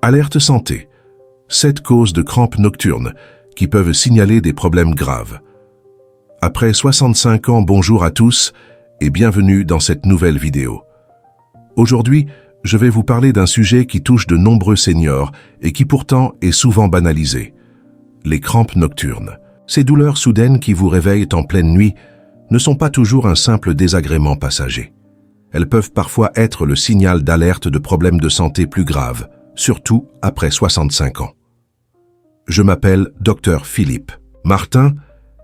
Alerte santé. 7 causes de crampes nocturnes qui peuvent signaler des problèmes graves. Après 65 ans, bonjour à tous et bienvenue dans cette nouvelle vidéo. Aujourd'hui, je vais vous parler d'un sujet qui touche de nombreux seniors et qui pourtant est souvent banalisé. Les crampes nocturnes. Ces douleurs soudaines qui vous réveillent en pleine nuit ne sont pas toujours un simple désagrément passager. Elles peuvent parfois être le signal d'alerte de problèmes de santé plus graves, surtout après 65 ans. Je m'appelle Dr Philippe Martin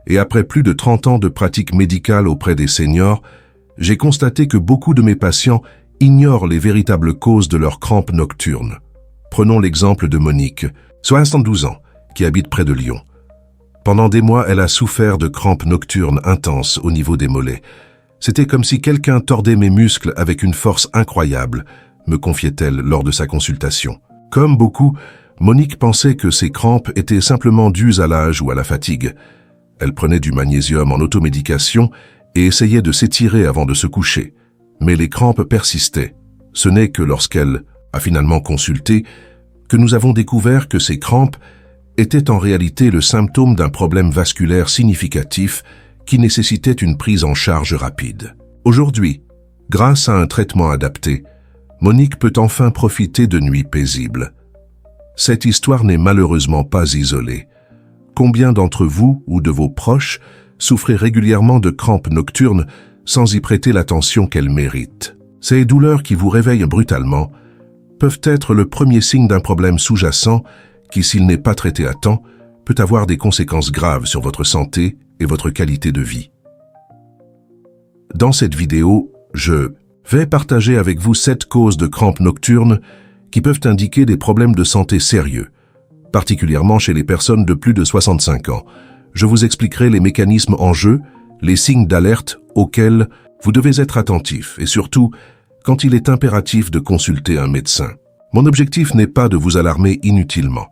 et après plus de 30 ans de pratique médicale auprès des seniors, j'ai constaté que beaucoup de mes patients ignorent les véritables causes de leurs crampes nocturnes. Prenons l'exemple de Monique, 72 ans, qui habite près de Lyon. Pendant des mois, elle a souffert de crampes nocturnes intenses au niveau des mollets. C'était comme si quelqu'un tordait mes muscles avec une force incroyable, me confiait-elle lors de sa consultation. Comme beaucoup, Monique pensait que ces crampes étaient simplement dues à l'âge ou à la fatigue. Elle prenait du magnésium en automédication et essayait de s'étirer avant de se coucher. Mais les crampes persistaient. Ce n'est que lorsqu'elle a finalement consulté que nous avons découvert que ces crampes étaient en réalité le symptôme d'un problème vasculaire significatif qui nécessitait une prise en charge rapide. Aujourd'hui, grâce à un traitement adapté, Monique peut enfin profiter de nuits paisibles. Cette histoire n'est malheureusement pas isolée. Combien d'entre vous ou de vos proches souffrez régulièrement de crampes nocturnes sans y prêter l'attention qu'elles méritent? Ces douleurs qui vous réveillent brutalement peuvent être le premier signe d'un problème sous-jacent qui, s'il n'est pas traité à temps, peut avoir des conséquences graves sur votre santé et votre qualité de vie. Dans cette vidéo, je vais partager avec vous 7 causes de crampes nocturnes qui peuvent indiquer des problèmes de santé sérieux, particulièrement chez les personnes de plus de 65 ans. Je vous expliquerai les mécanismes en jeu, les signes d'alerte auxquels vous devez être attentif et surtout quand il est impératif de consulter un médecin. Mon objectif n'est pas de vous alarmer inutilement,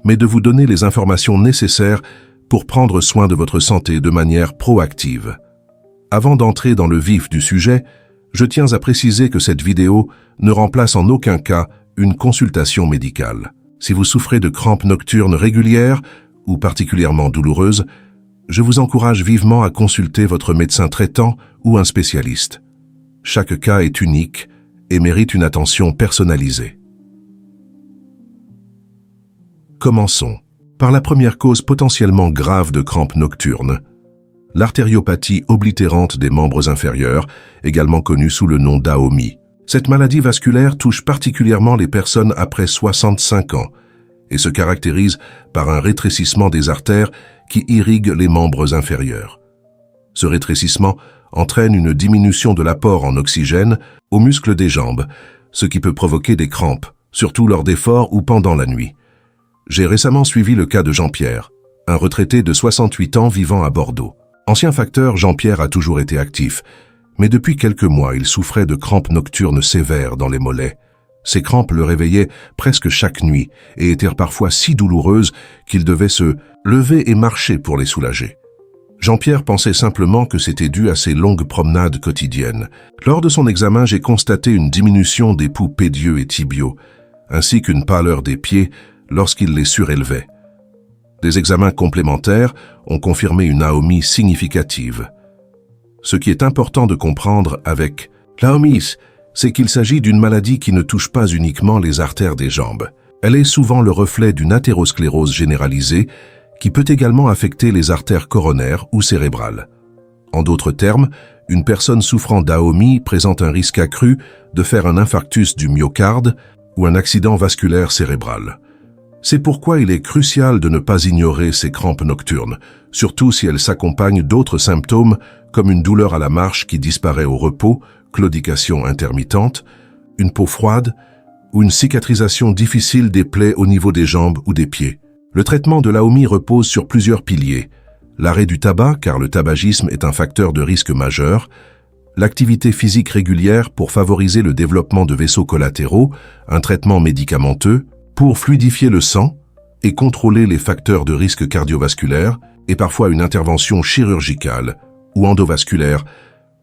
mais de vous donner les informations nécessaires pour prendre soin de votre santé de manière proactive. Avant d'entrer dans le vif du sujet, je tiens à préciser que cette vidéo ne remplace en aucun cas une consultation médicale. Si vous souffrez de crampes nocturnes régulières ou particulièrement douloureuses, je vous encourage vivement à consulter votre médecin traitant ou un spécialiste. Chaque cas est unique et mérite une attention personnalisée. Commençons par la première cause potentiellement grave de crampes nocturnes, l'artériopathie oblitérante des membres inférieurs, également connue sous le nom d'AOMI. Cette maladie vasculaire touche particulièrement les personnes après 65 ans et se caractérise par un rétrécissement des artères qui irriguent les membres inférieurs. Ce rétrécissement entraîne une diminution de l'apport en oxygène aux muscles des jambes, ce qui peut provoquer des crampes, surtout lors d'efforts ou pendant la nuit. J'ai récemment suivi le cas de Jean-Pierre, un retraité de 68 ans vivant à Bordeaux. Ancien facteur, Jean-Pierre a toujours été actif, mais depuis quelques mois, il souffrait de crampes nocturnes sévères dans les mollets. Ces crampes le réveillaient presque chaque nuit et étaient parfois si douloureuses qu'il devait se lever et marcher pour les soulager. Jean-Pierre pensait simplement que c'était dû à ses longues promenades quotidiennes. Lors de son examen, j'ai constaté une diminution des pouls pédieux et tibiaux, ainsi qu'une pâleur des pieds lorsqu'il les surélevait. Des examens complémentaires ont confirmé une AOMI significative. Ce qui est important de comprendre avec l'AOMI, c'est qu'il s'agit d'une maladie qui ne touche pas uniquement les artères des jambes. Elle est souvent le reflet d'une athérosclérose généralisée qui peut également affecter les artères coronaires ou cérébrales. En d'autres termes, une personne souffrant d'AOMI présente un risque accru de faire un infarctus du myocarde ou un accident vasculaire cérébral. C'est pourquoi il est crucial de ne pas ignorer ces crampes nocturnes, surtout si elles s'accompagnent d'autres symptômes comme une douleur à la marche qui disparaît au repos, claudication intermittente, une peau froide ou une cicatrisation difficile des plaies au niveau des jambes ou des pieds. Le traitement de l'AOMI repose sur plusieurs piliers. L'arrêt du tabac, car le tabagisme est un facteur de risque majeur, l'activité physique régulière pour favoriser le développement de vaisseaux collatéraux, un traitement médicamenteux pour fluidifier le sang et contrôler les facteurs de risque cardiovasculaire et parfois une intervention chirurgicale ou endovasculaire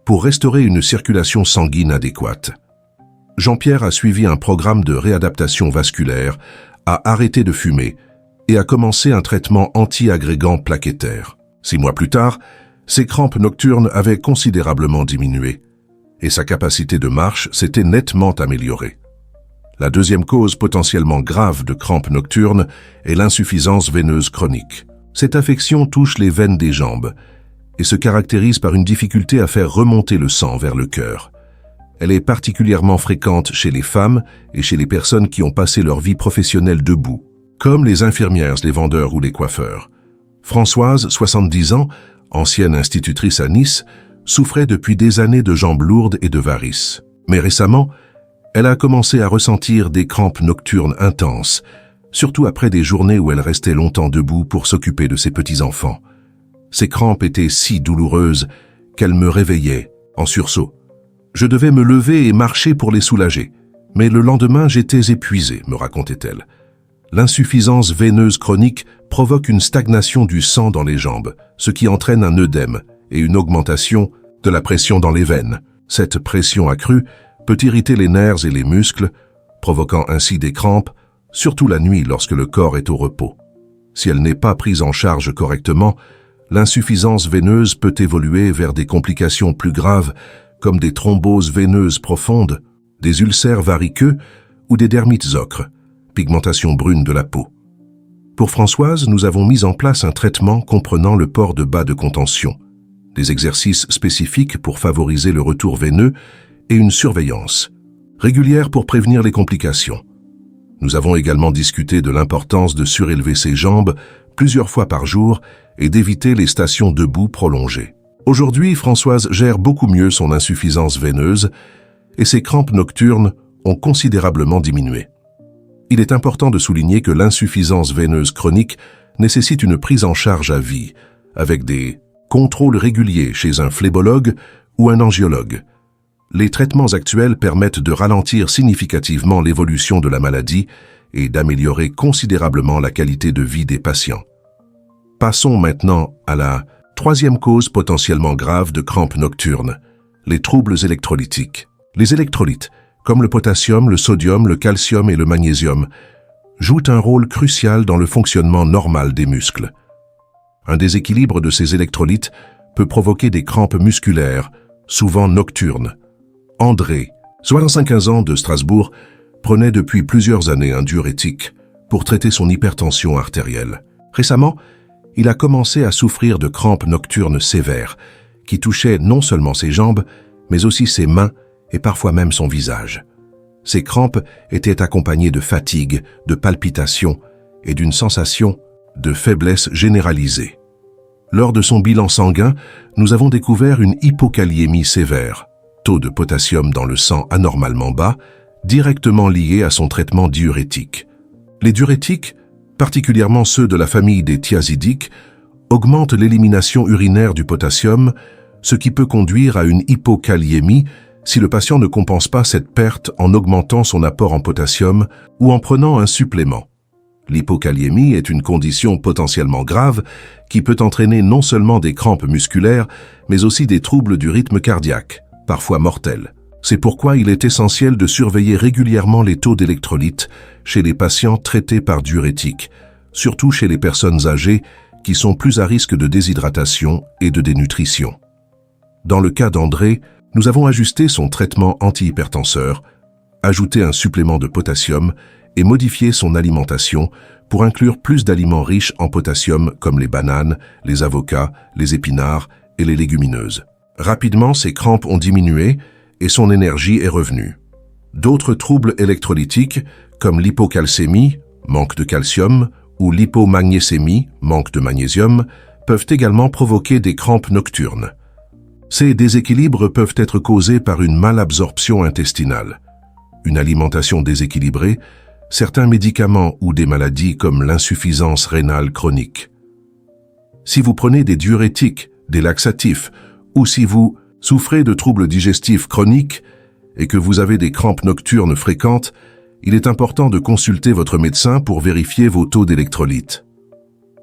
pour restaurer une circulation sanguine adéquate. Jean-Pierre a suivi un programme de réadaptation vasculaire, a arrêté de fumer et a commencé un traitement anti-agrégant plaquettaire. 6 mois plus tard, ses crampes nocturnes avaient considérablement diminué et sa capacité de marche s'était nettement améliorée. La deuxième cause potentiellement grave de crampes nocturnes est l'insuffisance veineuse chronique. Cette affection touche les veines des jambes et se caractérise par une difficulté à faire remonter le sang vers le cœur. Elle est particulièrement fréquente chez les femmes et chez les personnes qui ont passé leur vie professionnelle debout, comme les infirmières, les vendeurs ou les coiffeurs. Françoise, 70 ans, ancienne institutrice à Nice, souffrait depuis des années de jambes lourdes et de varices. Mais récemment, elle a commencé à ressentir des crampes nocturnes intenses, surtout après des journées où elle restait longtemps debout pour s'occuper de ses petits-enfants. Ces crampes étaient si douloureuses qu'elles me réveillaient en sursaut. Je devais me lever et marcher pour les soulager, mais le lendemain j'étais épuisé, me racontait-elle. L'insuffisance veineuse chronique provoque une stagnation du sang dans les jambes, ce qui entraîne un œdème et une augmentation de la pression dans les veines. Cette pression accrue peut irriter les nerfs et les muscles, provoquant ainsi des crampes, surtout la nuit lorsque le corps est au repos. Si elle n'est pas prise en charge correctement, l'insuffisance veineuse peut évoluer vers des complications plus graves comme des thromboses veineuses profondes, des ulcères variqueux ou des dermites ocres, pigmentation brune de la peau. Pour Françoise, nous avons mis en place un traitement comprenant le port de bas de contention, des exercices spécifiques pour favoriser le retour veineux et une surveillance régulière pour prévenir les complications. Nous avons également discuté de l'importance de surélever ses jambes plusieurs fois par jour et d'éviter les stations debout prolongées. Aujourd'hui, Françoise gère beaucoup mieux son insuffisance veineuse et ses crampes nocturnes ont considérablement diminué. Il est important de souligner que l'insuffisance veineuse chronique nécessite une prise en charge à vie, avec des contrôles réguliers chez un phlébologue ou un angiologue. Les traitements actuels permettent de ralentir significativement l'évolution de la maladie et d'améliorer considérablement la qualité de vie des patients. Passons maintenant à la troisième cause potentiellement grave de crampes nocturnes, les troubles électrolytiques. Les électrolytes, comme le potassium, le sodium, le calcium et le magnésium, jouent un rôle crucial dans le fonctionnement normal des muscles. Un déséquilibre de ces électrolytes peut provoquer des crampes musculaires, souvent nocturnes. André, 75 ans de Strasbourg, prenait depuis plusieurs années un diurétique pour traiter son hypertension artérielle. Récemment, il a commencé à souffrir de crampes nocturnes sévères qui touchaient non seulement ses jambes, mais aussi ses mains et parfois même son visage. Ces crampes étaient accompagnées de fatigue, de palpitations et d'une sensation de faiblesse généralisée. Lors de son bilan sanguin, nous avons découvert une hypokaliémie sévère, taux de potassium dans le sang anormalement bas, directement lié à son traitement diurétique. Les diurétiques, particulièrement ceux de la famille des thiazidiques, augmentent l'élimination urinaire du potassium, ce qui peut conduire à une hypokaliémie si le patient ne compense pas cette perte en augmentant son apport en potassium ou en prenant un supplément. L'hypokaliémie est une condition potentiellement grave qui peut entraîner non seulement des crampes musculaires, mais aussi des troubles du rythme cardiaque, parfois mortels. C'est pourquoi il est essentiel de surveiller régulièrement les taux d'électrolytes chez les patients traités par diurétiques, surtout chez les personnes âgées qui sont plus à risque de déshydratation et de dénutrition. Dans le cas d'André, nous avons ajusté son traitement antihypertenseur, ajouté un supplément de potassium et modifié son alimentation pour inclure plus d'aliments riches en potassium comme les bananes, les avocats, les épinards et les légumineuses. Rapidement, ses crampes ont diminué et son énergie est revenue. D'autres troubles électrolytiques, comme l'hypocalcémie, manque de calcium, ou l'hypomagnésémie, manque de magnésium, peuvent également provoquer des crampes nocturnes. Ces déséquilibres peuvent être causés par une malabsorption intestinale, une alimentation déséquilibrée, certains médicaments ou des maladies comme l'insuffisance rénale chronique. Si vous prenez des diurétiques, des laxatifs, ou si vous souffrez de troubles digestifs chroniques et que vous avez des crampes nocturnes fréquentes, il est important de consulter votre médecin pour vérifier vos taux d'électrolytes.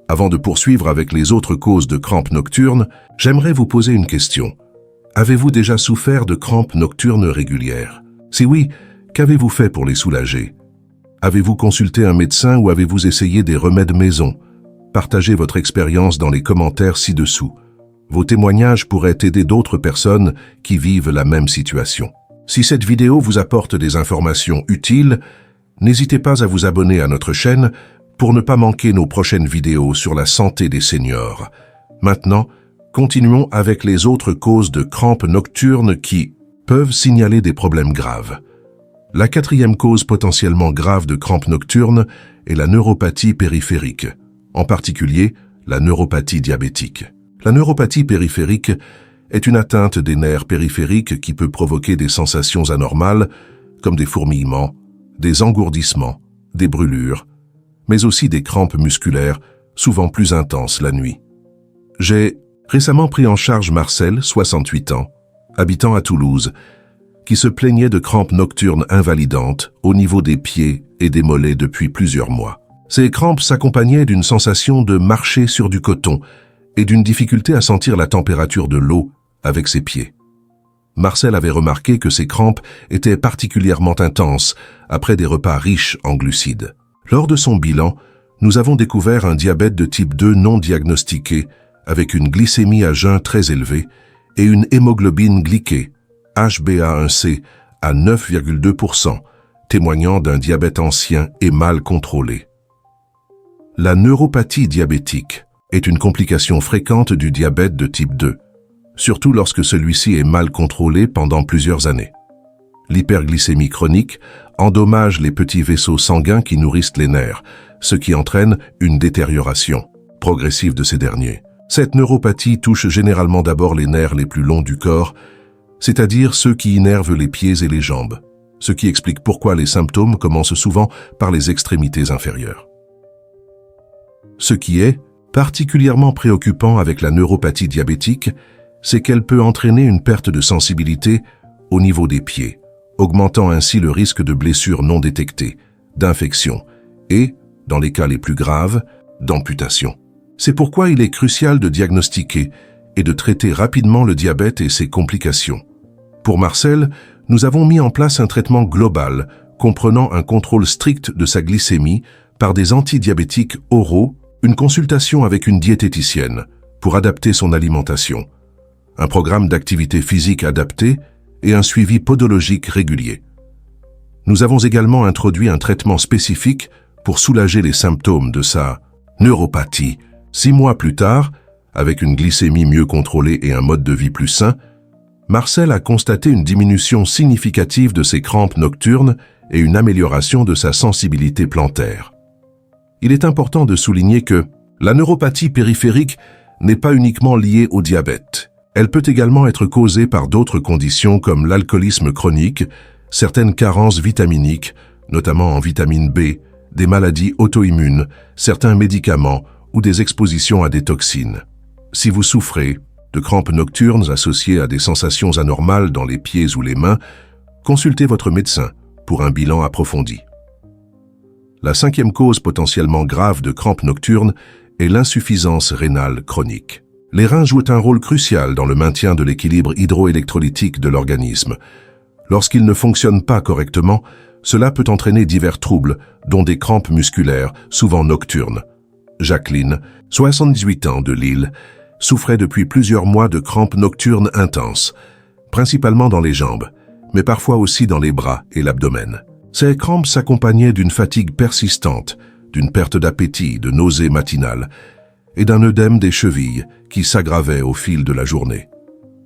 Avant de poursuivre avec les autres causes de crampes nocturnes, j'aimerais vous poser une question. Avez-vous déjà souffert de crampes nocturnes régulières? Si oui, qu'avez-vous fait pour les soulager? Avez-vous consulté un médecin ou avez-vous essayé des remèdes maison? Partagez votre expérience dans les commentaires ci-dessous. Vos témoignages pourraient aider d'autres personnes qui vivent la même situation. Si cette vidéo vous apporte des informations utiles, n'hésitez pas à vous abonner à notre chaîne pour ne pas manquer nos prochaines vidéos sur la santé des seniors. Maintenant, continuons avec les autres causes de crampes nocturnes qui peuvent signaler des problèmes graves. La quatrième cause potentiellement grave de crampes nocturnes est la neuropathie périphérique, en particulier la neuropathie diabétique. La neuropathie périphérique est une atteinte des nerfs périphériques qui peut provoquer des sensations anormales comme des fourmillements, des engourdissements, des brûlures, mais aussi des crampes musculaires, souvent plus intenses la nuit. J'ai récemment pris en charge Marcel, 68 ans, habitant à Toulouse, qui se plaignait de crampes nocturnes invalidantes au niveau des pieds et des mollets depuis plusieurs mois. Ces crampes s'accompagnaient d'une sensation de marcher sur du coton et d'une difficulté à sentir la température de l'eau avec ses pieds. Marcel avait remarqué que ces crampes étaient particulièrement intenses après des repas riches en glucides. Lors de son bilan, nous avons découvert un diabète de type 2 non diagnostiqué avec une glycémie à jeun très élevée et une hémoglobine glyquée, HbA1c, à 9,2%, témoignant d'un diabète ancien et mal contrôlé. La neuropathie diabétique est une complication fréquente du diabète de type 2, surtout lorsque celui-ci est mal contrôlé pendant plusieurs années. L'hyperglycémie chronique endommage les petits vaisseaux sanguins qui nourrissent les nerfs, ce qui entraîne une détérioration progressive de ces derniers. Cette neuropathie touche généralement d'abord les nerfs les plus longs du corps, c'est-à-dire ceux qui innervent les pieds et les jambes, ce qui explique pourquoi les symptômes commencent souvent par les extrémités inférieures. Ce qui est particulièrement préoccupant avec la neuropathie diabétique, c'est qu'elle peut entraîner une perte de sensibilité au niveau des pieds, augmentant ainsi le risque de blessures non détectées, d'infections et, dans les cas les plus graves, d'amputation. C'est pourquoi il est crucial de diagnostiquer et de traiter rapidement le diabète et ses complications. Pour Marcel, nous avons mis en place un traitement global comprenant un contrôle strict de sa glycémie par des antidiabétiques oraux, une consultation avec une diététicienne pour adapter son alimentation, un programme d'activité physique adapté et un suivi podologique régulier. Nous avons également introduit un traitement spécifique pour soulager les symptômes de sa neuropathie. 6 mois plus tard, avec une glycémie mieux contrôlée et un mode de vie plus sain, Marcel a constaté une diminution significative de ses crampes nocturnes et une amélioration de sa sensibilité plantaire. Il est important de souligner que la neuropathie périphérique n'est pas uniquement liée au diabète. Elle peut également être causée par d'autres conditions comme l'alcoolisme chronique, certaines carences vitaminiques, notamment en vitamine B, des maladies auto-immunes, certains médicaments ou des expositions à des toxines. Si vous souffrez de crampes nocturnes associées à des sensations anormales dans les pieds ou les mains, consultez votre médecin pour un bilan approfondi. La 5e cause potentiellement grave de crampes nocturnes est l'insuffisance rénale chronique. Les reins jouent un rôle crucial dans le maintien de l'équilibre hydroélectrolytique de l'organisme. Lorsqu'ils ne fonctionnent pas correctement, cela peut entraîner divers troubles, dont des crampes musculaires, souvent nocturnes. Jacqueline, 78 ans de Lille, souffrait depuis plusieurs mois de crampes nocturnes intenses, principalement dans les jambes, mais parfois aussi dans les bras et l'abdomen. Ces crampes s'accompagnaient d'une fatigue persistante, d'une perte d'appétit, de nausées matinales et d'un œdème des chevilles qui s'aggravait au fil de la journée.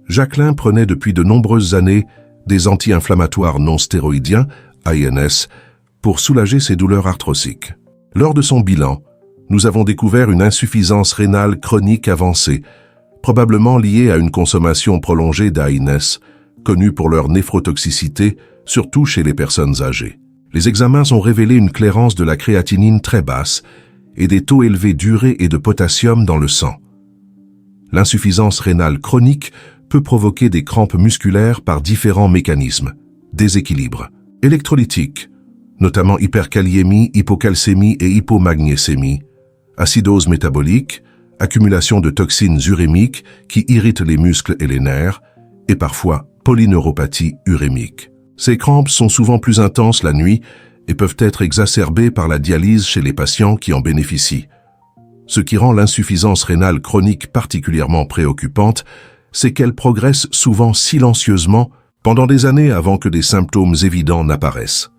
Jacqueline prenait depuis de nombreuses années des anti-inflammatoires non stéroïdiens, ANS, pour soulager ses douleurs arthrosiques. Lors de son bilan, nous avons découvert une insuffisance rénale chronique avancée, probablement liée à une consommation prolongée d'ANS, connue pour leur néphrotoxicité, surtout chez les personnes âgées. Les examens ont révélé une clairance de la créatinine très basse et des taux élevés d'urée et de potassium dans le sang. L'insuffisance rénale chronique peut provoquer des crampes musculaires par différents mécanismes, déséquilibres électrolytiques, notamment hyperkaliémie, hypocalcémie et hypomagnésémie, acidose métabolique, accumulation de toxines urémiques qui irritent les muscles et les nerfs, et parfois polyneuropathie urémique. Ces crampes sont souvent plus intenses la nuit et peuvent être exacerbées par la dialyse chez les patients qui en bénéficient. Ce qui rend l'insuffisance rénale chronique particulièrement préoccupante, c'est qu'elle progresse souvent silencieusement pendant des années avant que des symptômes évidents n'apparaissent.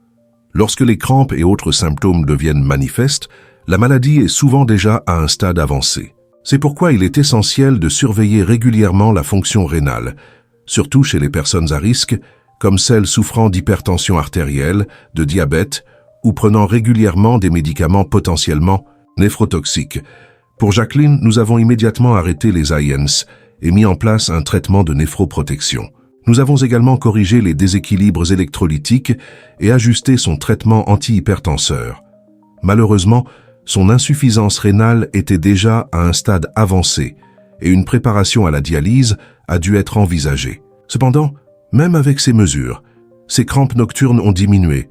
Lorsque les crampes et autres symptômes deviennent manifestes, la maladie est souvent déjà à un stade avancé. C'est pourquoi il est essentiel de surveiller régulièrement la fonction rénale, surtout chez les personnes à risque, comme celles souffrant d'hypertension artérielle, de diabète ou prenant régulièrement des médicaments potentiellement néphrotoxiques. Pour Jacqueline, nous avons immédiatement arrêté les INS et mis en place un traitement de néphroprotection. Nous avons également corrigé les déséquilibres électrolytiques et ajusté son traitement antihypertenseur. Malheureusement, son insuffisance rénale était déjà à un stade avancé et une préparation à la dialyse a dû être envisagée. Cependant, même avec ces mesures, ses crampes nocturnes ont diminué,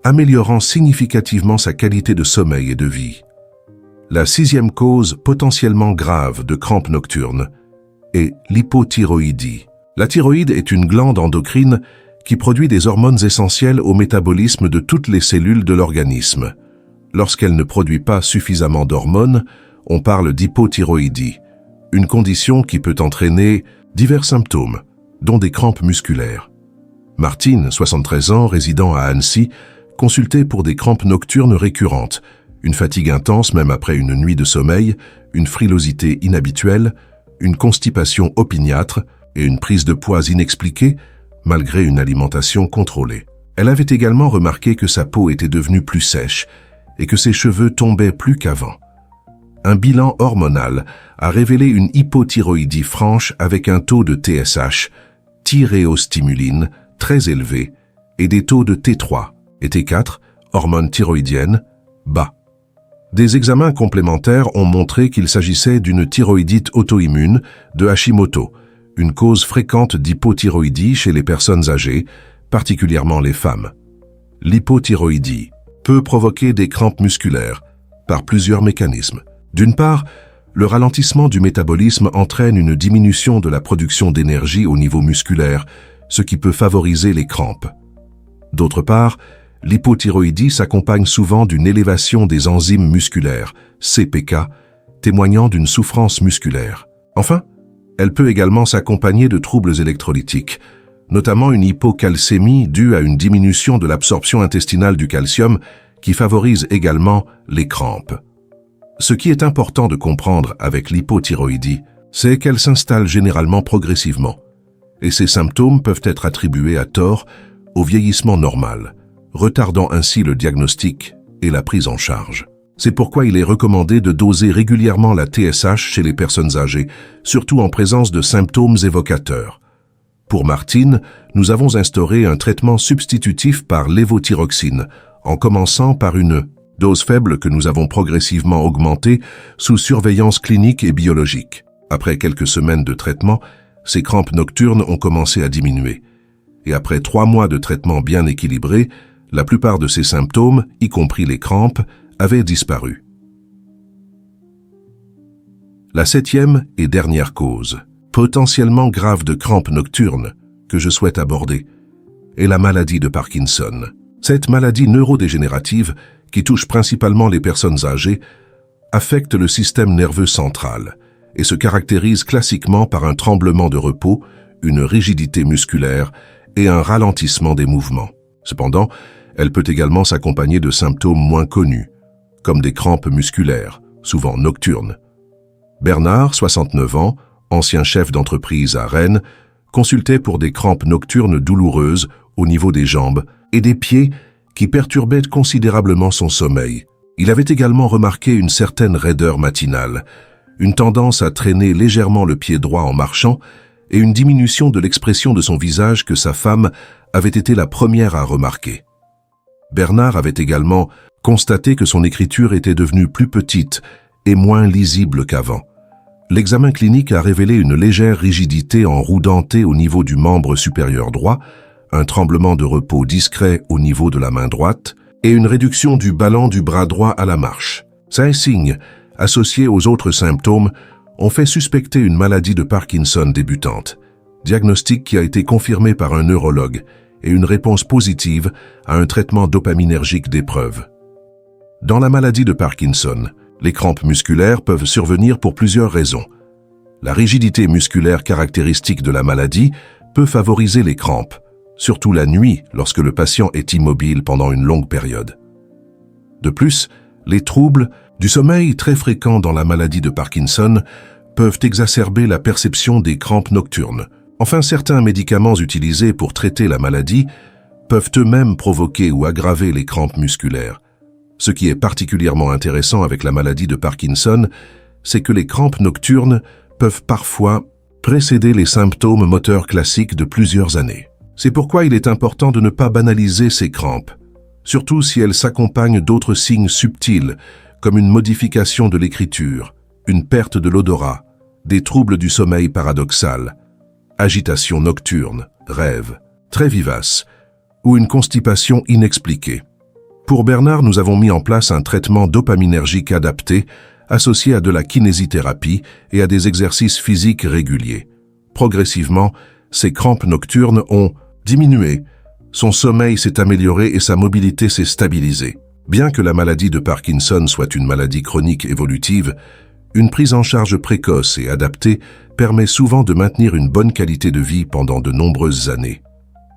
améliorant significativement sa qualité de sommeil et de vie. La 6e cause potentiellement grave de crampes nocturnes est l'hypothyroïdie. La thyroïde est une glande endocrine qui produit des hormones essentielles au métabolisme de toutes les cellules de l'organisme. Lorsqu'elle ne produit pas suffisamment d'hormones, on parle d'hypothyroïdie, une condition qui peut entraîner divers symptômes, dont des crampes musculaires. Martine, 73 ans, résidant à Annecy, consultait pour des crampes nocturnes récurrentes, une fatigue intense même après une nuit de sommeil, une frilosité inhabituelle, une constipation opiniâtre et une prise de poids inexpliquée, malgré une alimentation contrôlée. Elle avait également remarqué que sa peau était devenue plus sèche et que ses cheveux tombaient plus qu'avant. Un bilan hormonal a révélé une hypothyroïdie franche avec un taux de TSH, thyréostimuline, très élevé et des taux de T3 et T4, hormones thyroïdiennes, bas. Des examens complémentaires ont montré qu'il s'agissait d'une thyroïdite auto-immune de Hashimoto, une cause fréquente d'hypothyroïdie chez les personnes âgées, particulièrement les femmes. L'hypothyroïdie peut provoquer des crampes musculaires par plusieurs mécanismes. D'une part, le ralentissement du métabolisme entraîne une diminution de la production d'énergie au niveau musculaire, ce qui peut favoriser les crampes. D'autre part, l'hypothyroïdie s'accompagne souvent d'une élévation des enzymes musculaires, CPK, témoignant d'une souffrance musculaire. Enfin, elle peut également s'accompagner de troubles électrolytiques, notamment une hypocalcémie due à une diminution de l'absorption intestinale du calcium qui favorise également les crampes. Ce qui est important de comprendre avec l'hypothyroïdie, c'est qu'elle s'installe généralement progressivement, et ces symptômes peuvent être attribués à tort au vieillissement normal, retardant ainsi le diagnostic et la prise en charge. C'est pourquoi il est recommandé de doser régulièrement la TSH chez les personnes âgées, surtout en présence de symptômes évocateurs. Pour Martine, nous avons instauré un traitement substitutif par lévothyroxine, en commençant par une dose faible que nous avons progressivement augmentée sous surveillance clinique et biologique. Après quelques semaines de traitement, ces crampes nocturnes ont commencé à diminuer. Et après 3 mois de traitement bien équilibré, la plupart de ces symptômes, y compris les crampes, avaient disparu. La 7e et dernière cause, potentiellement grave de crampes nocturnes, que je souhaite aborder, est la maladie de Parkinson. Cette maladie neurodégénérative, qui touche principalement les personnes âgées, affecte le système nerveux central et se caractérise classiquement par un tremblement de repos, une rigidité musculaire et un ralentissement des mouvements. Cependant, elle peut également s'accompagner de symptômes moins connus, comme des crampes musculaires, souvent nocturnes. Bernard, 69 ans, ancien chef d'entreprise à Rennes, consultait pour des crampes nocturnes douloureuses au niveau des jambes et des pieds qui perturbaient considérablement son sommeil. Il avait également remarqué une certaine raideur matinale, une tendance à traîner légèrement le pied droit en marchant et une diminution de l'expression de son visage que sa femme avait été la première à remarquer. Bernard avait également constaté que son écriture était devenue plus petite et moins lisible qu'avant. L'examen clinique a révélé une légère rigidité en roue dentée au niveau du membre supérieur droit, un tremblement de repos discret au niveau de la main droite et une réduction du ballon du bras droit à la marche. Ces signes, associés aux autres symptômes, ont fait suspecter une maladie de Parkinson débutante, diagnostic qui a été confirmé par un neurologue et une réponse positive à un traitement dopaminergique d'épreuve. Dans la maladie de Parkinson, les crampes musculaires peuvent survenir pour plusieurs raisons. La rigidité musculaire caractéristique de la maladie peut favoriser les crampes, surtout la nuit lorsque le patient est immobile pendant une longue période. De plus, les troubles du sommeil très fréquents dans la maladie de Parkinson peuvent exacerber la perception des crampes nocturnes. Enfin, certains médicaments utilisés pour traiter la maladie peuvent eux-mêmes provoquer ou aggraver les crampes musculaires. Ce qui est particulièrement intéressant avec la maladie de Parkinson, c'est que les crampes nocturnes peuvent parfois précéder les symptômes moteurs classiques de plusieurs années. C'est pourquoi il est important de ne pas banaliser ces crampes, surtout si elles s'accompagnent d'autres signes subtils, comme une modification de l'écriture, une perte de l'odorat, des troubles du sommeil paradoxal, agitation nocturne, rêve, très vivace, ou une constipation inexpliquée. Pour Bernard, nous avons mis en place un traitement dopaminergique adapté, associé à de la kinésithérapie et à des exercices physiques réguliers. Progressivement, ses crampes nocturnes ont diminué, son sommeil s'est amélioré et sa mobilité s'est stabilisée. Bien que la maladie de Parkinson soit une maladie chronique évolutive, une prise en charge précoce et adaptée permet souvent de maintenir une bonne qualité de vie pendant de nombreuses années.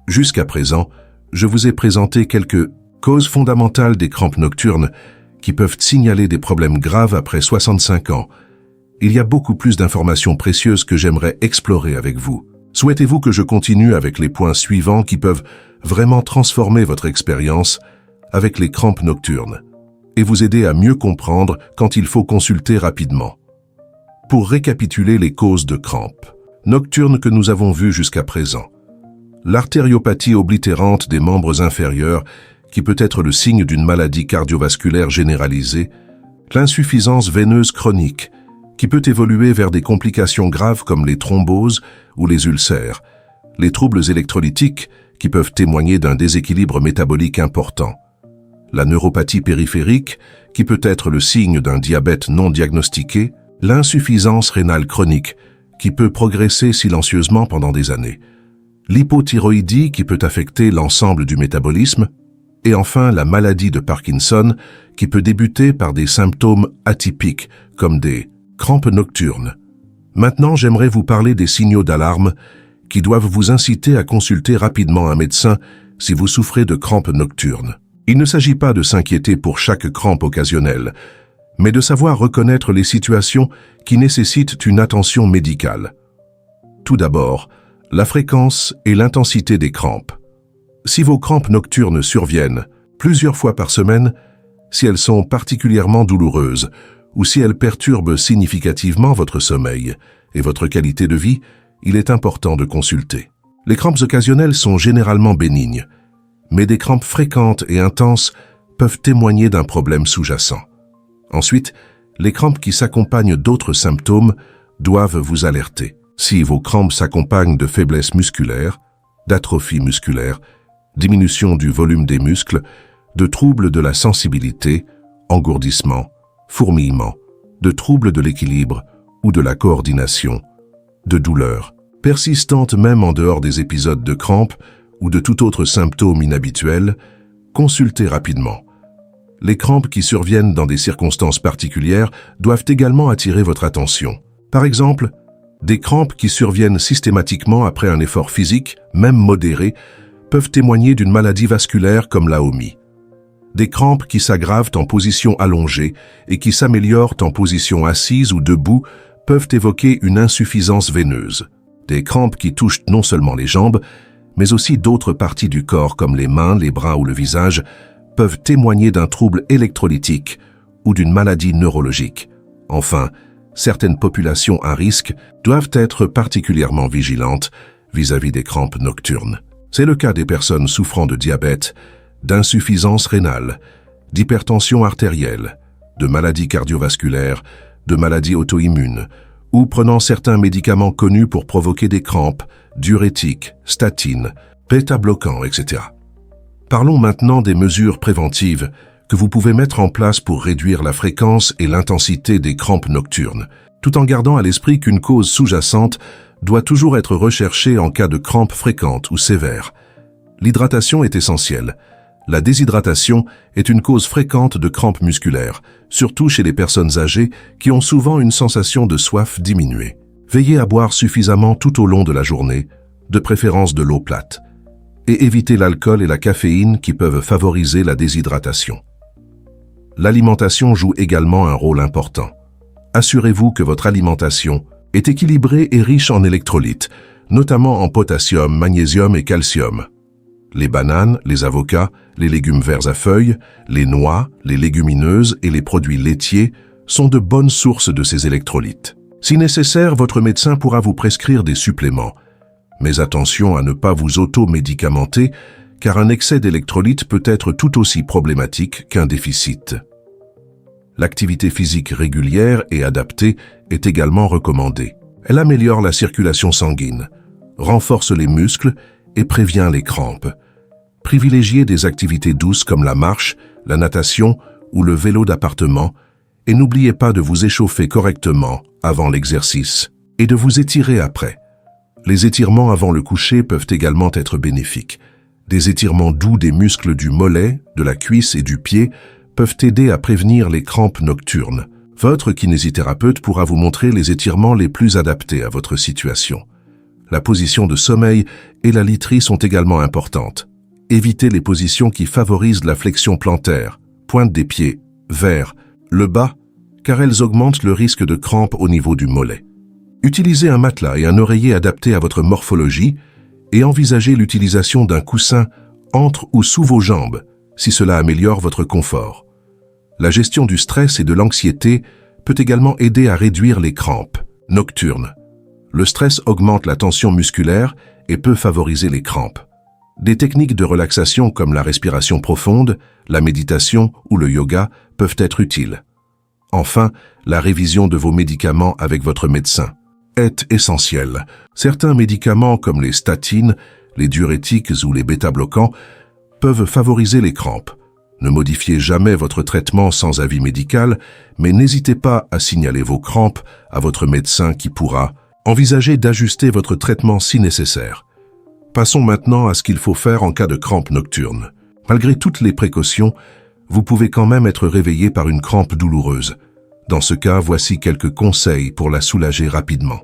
Jusqu'à présent, je vous ai présenté quelques causes fondamentales des crampes nocturnes qui peuvent signaler des problèmes graves après 65 ans. Il y a beaucoup plus d'informations précieuses que j'aimerais explorer avec vous. Souhaitez-vous que je continue avec les points suivants qui peuvent vraiment transformer votre expérience avec les crampes nocturnes et vous aider à mieux comprendre quand il faut consulter rapidement? Pour récapituler les causes de crampes nocturnes que nous avons vues jusqu'à présent, l'artériopathie oblitérante des membres inférieurs qui peut être le signe d'une maladie cardiovasculaire généralisée, l'insuffisance veineuse chronique, qui peut évoluer vers des complications graves comme les thromboses ou les ulcères, les troubles électrolytiques qui peuvent témoigner d'un déséquilibre métabolique important, la neuropathie périphérique qui peut être le signe d'un diabète non diagnostiqué, l'insuffisance rénale chronique qui peut progresser silencieusement pendant des années, l'hypothyroïdie qui peut affecter l'ensemble du métabolisme, et enfin la maladie de Parkinson qui peut débuter par des symptômes atypiques comme des crampes nocturnes. Maintenant, j'aimerais vous parler des signaux d'alarme qui doivent vous inciter à consulter rapidement un médecin si vous souffrez de crampes nocturnes. Il ne s'agit pas de s'inquiéter pour chaque crampe occasionnelle, mais de savoir reconnaître les situations qui nécessitent une attention médicale. Tout d'abord, la fréquence et l'intensité des crampes. Si vos crampes nocturnes surviennent plusieurs fois par semaine, si elles sont particulièrement douloureuses ou si elles perturbent significativement votre sommeil et votre qualité de vie, il est important de consulter. Les crampes occasionnelles sont généralement bénignes, mais des crampes fréquentes et intenses peuvent témoigner d'un problème sous-jacent. Ensuite, les crampes qui s'accompagnent d'autres symptômes doivent vous alerter. Si vos crampes s'accompagnent de faiblesse musculaire, d'atrophie musculaire, diminution du volume des muscles, de troubles de la sensibilité, engourdissement, fourmillement, de troubles de l'équilibre ou de la coordination, de douleurs persistantes même en dehors des épisodes de crampes ou de tout autre symptôme inhabituel, consultez rapidement. Les crampes qui surviennent dans des circonstances particulières doivent également attirer votre attention. Par exemple, des crampes qui surviennent systématiquement après un effort physique, même modéré, peuvent témoigner d'une maladie vasculaire comme la OMI. Des crampes qui s'aggravent en position allongée et qui s'améliorent en position assise ou debout peuvent évoquer une insuffisance veineuse. Des crampes qui touchent non seulement les jambes, mais aussi d'autres parties du corps comme les mains, les bras ou le visage, peuvent témoigner d'un trouble électrolytique ou d'une maladie neurologique. Enfin, certaines populations à risque doivent être particulièrement vigilantes vis-à-vis des crampes nocturnes. C'est le cas des personnes souffrant de diabète, d'insuffisance rénale, d'hypertension artérielle, de maladies cardiovasculaires, de maladies auto-immunes, ou prenant certains médicaments connus pour provoquer des crampes, diurétiques, statines, bêta-bloquants, etc. Parlons maintenant des mesures préventives que vous pouvez mettre en place pour réduire la fréquence et l'intensité des crampes nocturnes, tout en gardant à l'esprit qu'une cause sous-jacente doit toujours être recherchée en cas de crampes fréquentes ou sévères. L'hydratation est essentielle. La déshydratation est une cause fréquente de crampes musculaires, surtout chez les personnes âgées qui ont souvent une sensation de soif diminuée. Veillez à boire suffisamment tout au long de la journée, de préférence de l'eau plate, et évitez l'alcool et la caféine qui peuvent favoriser la déshydratation. L'alimentation joue également un rôle important. Assurez-vous que votre alimentation est équilibrée et riche en électrolytes, notamment en potassium, magnésium et calcium. Les bananes, les avocats, les légumes verts à feuilles, les noix, les légumineuses et les produits laitiers sont de bonnes sources de ces électrolytes. Si nécessaire, votre médecin pourra vous prescrire des suppléments. Mais attention à ne pas vous auto-médicamenter, car un excès d'électrolytes peut être tout aussi problématique qu'un déficit. L'activité physique régulière et adaptée est également recommandée. Elle améliore la circulation sanguine, renforce les muscles et prévient les crampes. Privilégiez des activités douces comme la marche, la natation ou le vélo d'appartement et n'oubliez pas de vous échauffer correctement avant l'exercice et de vous étirer après. Les étirements avant le coucher peuvent également être bénéfiques. Des étirements doux des muscles du mollet, de la cuisse et du pied peuvent aider à prévenir les crampes nocturnes. Votre kinésithérapeute pourra vous montrer les étirements les plus adaptés à votre situation. La position de sommeil et la literie sont également importantes. Évitez les positions qui favorisent la flexion plantaire, pointe des pieds, vers le bas, car elles augmentent le risque de crampes au niveau du mollet. Utilisez un matelas et un oreiller adaptés à votre morphologie et envisagez l'utilisation d'un coussin entre ou sous vos jambes si cela améliore votre confort. La gestion du stress et de l'anxiété peut également aider à réduire les crampes nocturnes. Le stress augmente la tension musculaire et peut favoriser les crampes. Des techniques de relaxation comme la respiration profonde, la méditation ou le yoga peuvent être utiles. Enfin, la révision de vos médicaments avec votre médecin est essentielle. Certains médicaments comme les statines, les diurétiques ou les bêta-bloquants peuvent favoriser les crampes. Ne modifiez jamais votre traitement sans avis médical, mais n'hésitez pas à signaler vos crampes à votre médecin qui pourra envisager d'ajuster votre traitement si nécessaire. Passons maintenant à ce qu'il faut faire en cas de crampes nocturnes. Malgré toutes les précautions, vous pouvez quand même être réveillé par une crampe douloureuse. Dans ce cas, voici quelques conseils pour la soulager rapidement.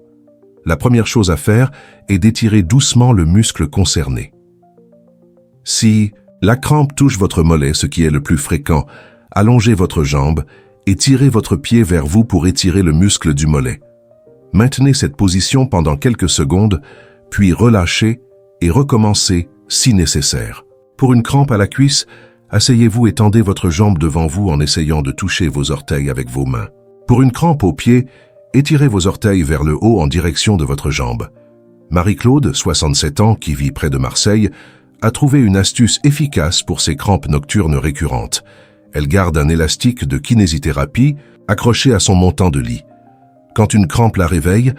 La première chose à faire est d'étirer doucement le muscle concerné. Si la crampe touche votre mollet, ce qui est le plus fréquent, allongez votre jambe et tirez votre pied vers vous pour étirer le muscle du mollet. Maintenez cette position pendant quelques secondes, puis relâchez et recommencez si nécessaire. Pour une crampe à la cuisse, asseyez-vous et tendez votre jambe devant vous en essayant de toucher vos orteils avec vos mains. Pour une crampe au pied, étirez vos orteils vers le haut en direction de votre jambe. Marie-Claude, 67 ans, qui vit près de Marseille, a trouvé une astuce efficace pour ces crampes nocturnes récurrentes. Elle garde un élastique de kinésithérapie accroché à son montant de lit. Quand une crampe la réveille,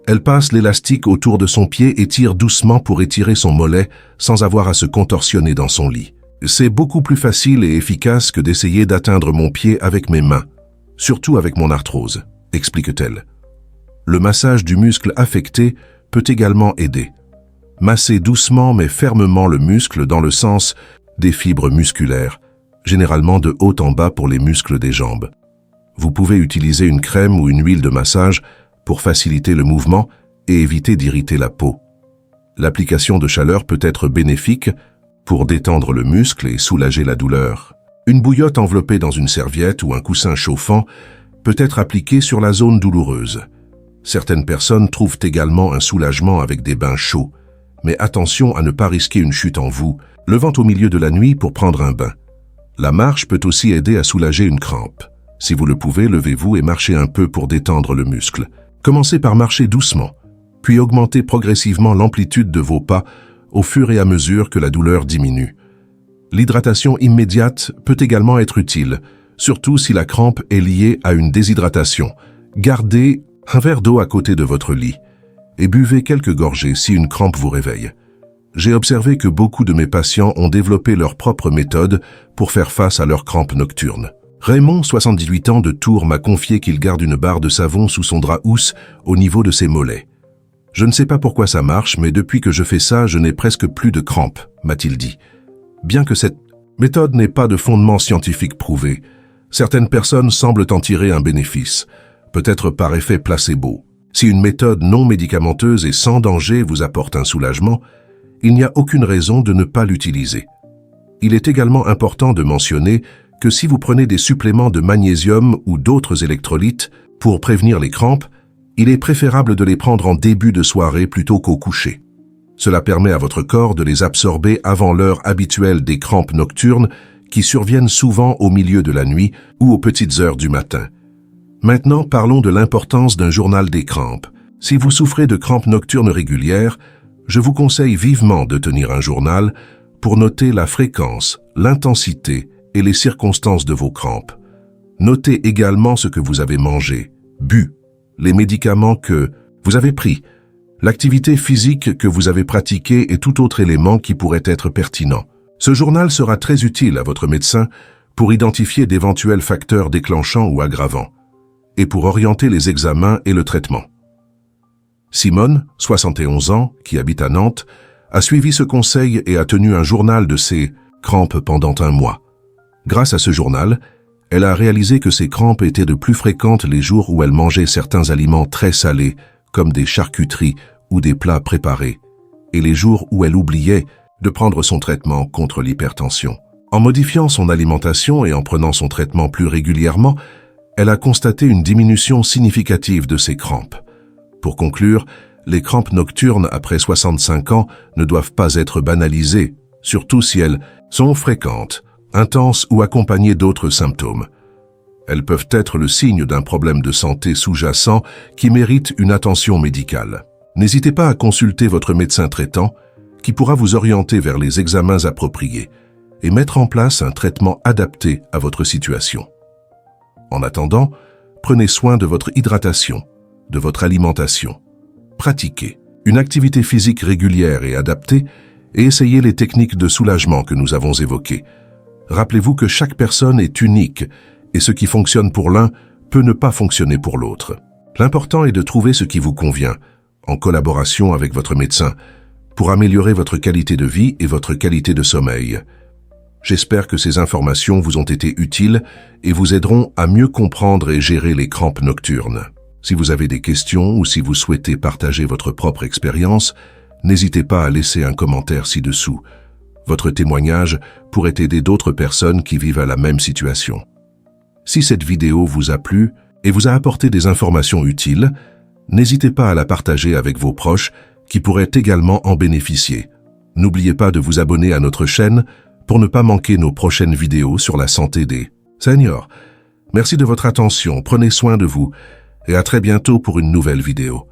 elle passe l'élastique autour de son pied et tire doucement pour étirer son mollet sans avoir à se contorsionner dans son lit. C'est beaucoup plus facile et efficace que d'essayer d'atteindre mon pied avec mes mains, surtout avec mon arthrose, explique-t-elle. Le massage du muscle affecté peut également aider. Massez doucement mais fermement le muscle dans le sens des fibres musculaires, généralement de haut en bas pour les muscles des jambes. Vous pouvez utiliser une crème ou une huile de massage pour faciliter le mouvement et éviter d'irriter la peau. L'application de chaleur peut être bénéfique pour détendre le muscle et soulager la douleur. Une bouillotte enveloppée dans une serviette ou un coussin chauffant peut être appliquée sur la zone douloureuse. Certaines personnes trouvent également un soulagement avec des bains chauds, mais attention à ne pas risquer une chute en vous, levant au milieu de la nuit pour prendre un bain. La marche peut aussi aider à soulager une crampe. Si vous le pouvez, levez-vous et marchez un peu pour détendre le muscle. Commencez par marcher doucement, puis augmentez progressivement l'amplitude de vos pas au fur et à mesure que la douleur diminue. L'hydratation immédiate peut également être utile, surtout si la crampe est liée à une déshydratation. Gardez un verre d'eau à côté de votre lit et buvez quelques gorgées si une crampe vous réveille. J'ai observé que beaucoup de mes patients ont développé leur propre méthode pour faire face à leurs crampes nocturnes. Raymond, 78 ans de Tours, m'a confié qu'il garde une barre de savon sous son drap housse au niveau de ses mollets. Je ne sais pas pourquoi ça marche, mais depuis que je fais ça, je n'ai presque plus de crampes, m'a-t-il dit. Bien que cette méthode n'ait pas de fondement scientifique prouvé, certaines personnes semblent en tirer un bénéfice, peut-être par effet placebo. Si une méthode non médicamenteuse et sans danger vous apporte un soulagement, il n'y a aucune raison de ne pas l'utiliser. Il est également important de mentionner que si vous prenez des suppléments de magnésium ou d'autres électrolytes pour prévenir les crampes, il est préférable de les prendre en début de soirée plutôt qu'au coucher. Cela permet à votre corps de les absorber avant l'heure habituelle des crampes nocturnes qui surviennent souvent au milieu de la nuit ou aux petites heures du matin. Maintenant, parlons de l'importance d'un journal des crampes. Si vous souffrez de crampes nocturnes régulières, je vous conseille vivement de tenir un journal pour noter la fréquence, l'intensité et les circonstances de vos crampes. Notez également ce que vous avez mangé, bu, les médicaments que vous avez pris, l'activité physique que vous avez pratiquée et tout autre élément qui pourrait être pertinent. Ce journal sera très utile à votre médecin pour identifier d'éventuels facteurs déclenchants ou aggravants et pour orienter les examens et le traitement. Simone, 71 ans, qui habite à Nantes, a suivi ce conseil et a tenu un journal de ses crampes pendant un mois. Grâce à ce journal, elle a réalisé que ses crampes étaient de plus fréquentes les jours où elle mangeait certains aliments très salés, comme des charcuteries ou des plats préparés, et les jours où elle oubliait de prendre son traitement contre l'hypertension. En modifiant son alimentation et en prenant son traitement plus régulièrement, elle a constaté une diminution significative de ses crampes. Pour conclure, les crampes nocturnes après 65 ans ne doivent pas être banalisées, surtout si elles sont fréquentes, intenses ou accompagnées d'autres symptômes. Elles peuvent être le signe d'un problème de santé sous-jacent qui mérite une attention médicale. N'hésitez pas à consulter votre médecin traitant qui pourra vous orienter vers les examens appropriés et mettre en place un traitement adapté à votre situation. En attendant, prenez soin de votre hydratation, de votre alimentation. Pratiquez une activité physique régulière et adaptée et essayez les techniques de soulagement que nous avons évoquées. Rappelez-vous que chaque personne est unique et ce qui fonctionne pour l'un peut ne pas fonctionner pour l'autre. L'important est de trouver ce qui vous convient, en collaboration avec votre médecin, pour améliorer votre qualité de vie et votre qualité de sommeil. J'espère que ces informations vous ont été utiles et vous aideront à mieux comprendre et gérer les crampes nocturnes. Si vous avez des questions ou si vous souhaitez partager votre propre expérience, n'hésitez pas à laisser un commentaire ci-dessous. Votre témoignage pourrait aider d'autres personnes qui vivent à la même situation. Si cette vidéo vous a plu et vous a apporté des informations utiles, n'hésitez pas à la partager avec vos proches qui pourraient également en bénéficier. N'oubliez pas de vous abonner à notre chaîne pour ne pas manquer nos prochaines vidéos sur la santé des seniors. Merci de votre attention, prenez soin de vous et à très bientôt pour une nouvelle vidéo.